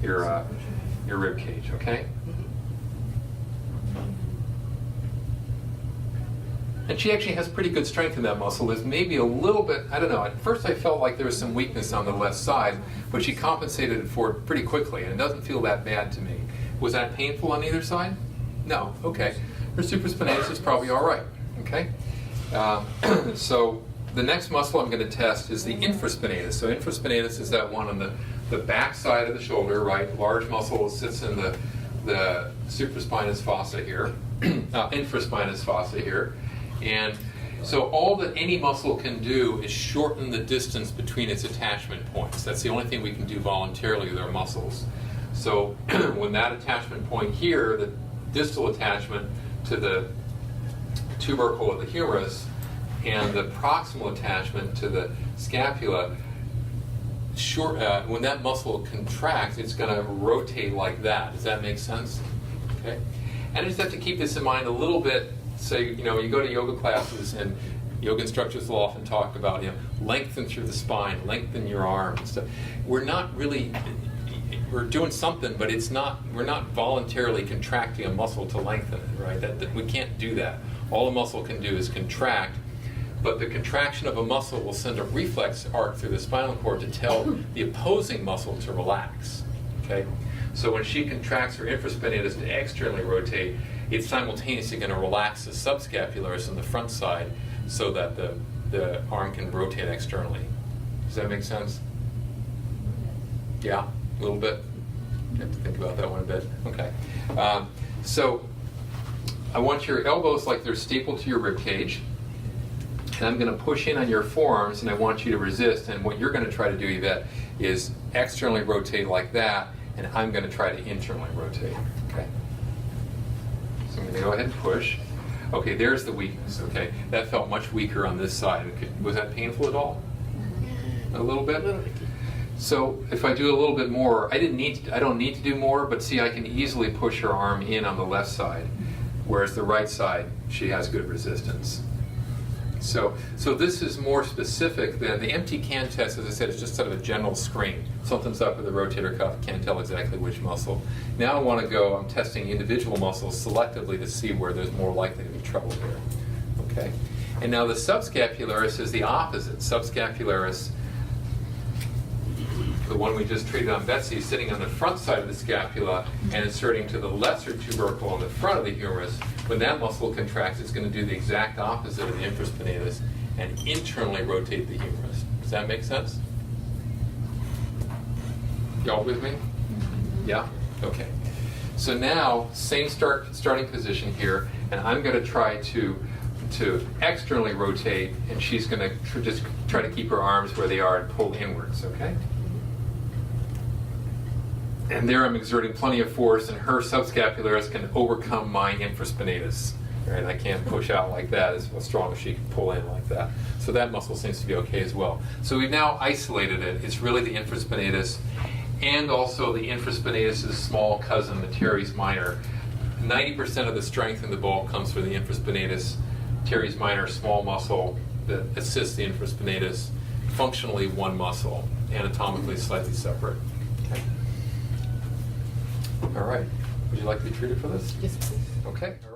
your rib cage, okay? And she actually has pretty good strength in that muscle. There's maybe a little bit, I don't know, at first I felt like there was some weakness on the left side, but she compensated for it pretty quickly, and it doesn't feel that bad to me. Was that painful on either side? No, okay. Her supraspinatus is probably all right, okay? So the next muscle I'm going to test is the infraspinatus. So infraspinatus is that one on the back side of the shoulder, right? Large muscle sits in the supraspinous fossa here, infraspinous fossa here. And so all that any muscle can do is shorten the distance between its attachment points. That's the only thing we can do voluntarily with our muscles. So when that attachment point here, the distal attachment to the tubercle of the humerus and the proximal attachment to the scapula, when that muscle contracts, it's going to rotate like that. Does that make sense? Okay. And I just have to keep this in mind a little bit. So, you go to yoga classes, and yoga instructors will often talk about, lengthen through the spine, lengthen your arm and stuff. We're doing something, but we're not voluntarily contracting a muscle to lengthen it, right? We can't do that. All a muscle can do is contract, but the contraction of a muscle will send a reflex arc through the spinal cord to tell the opposing muscle to relax, okay? So when she contracts her infraspinatus to externally rotate, it's simultaneously going to relax the subscapularis on the front side so that the arm can rotate externally. Does that make sense? Yeah, a little bit. You have to think about that one a bit. Okay. So I want your elbows like they're stapled to your rib cage. And I'm going to push in on your forearms, and I want you to resist. And what you're going to try to do, Yvette, is externally rotate like that, and I'm going to try to internally rotate. Okay. So I'm going to go ahead and push. Okay, there's the weakness. Okay, that felt much weaker on this side. Was that painful at all? A little bit. So if I do a little bit more, I don't need to do more, but see, I can easily push her arm in on the left side, whereas the right side, she has good resistance. So this is more specific than the empty can test. As I said, it's just sort of a general screen. Something's up with the rotator cuff, can't tell exactly which muscle. Now I'm testing individual muscles selectively to see where there's more likely to be trouble here. Okay. And now the subscapularis is the opposite. Subscapularis, the one we just treated on Betsy, sitting on the front side of the scapula and inserting to the lesser tubercle on the front of the humerus. When that muscle contracts, it's going to do the exact opposite of the infraspinatus and internally rotate the humerus. Does that make sense? Y'all with me? Yeah? Okay. So now, same starting position here, and I'm going to try to externally rotate, and she's going to just try to keep her arms where they are and pull inwards, okay? And there I'm exerting plenty of force, and her subscapularis can overcome my infraspinatus. Right? I can't push out like that as strong as she can pull in like that. So that muscle seems to be okay as well. So we've now isolated it. It's really the infraspinatus and also the infraspinatus' small cousin, the teres minor. 90% of the strength in the bulk comes from the infraspinatus. Teres minor, small muscle that assists the infraspinatus. Functionally one muscle, anatomically slightly separate. Okay. All right. Would you like to be treated for this? Yes, please. Okay. All right.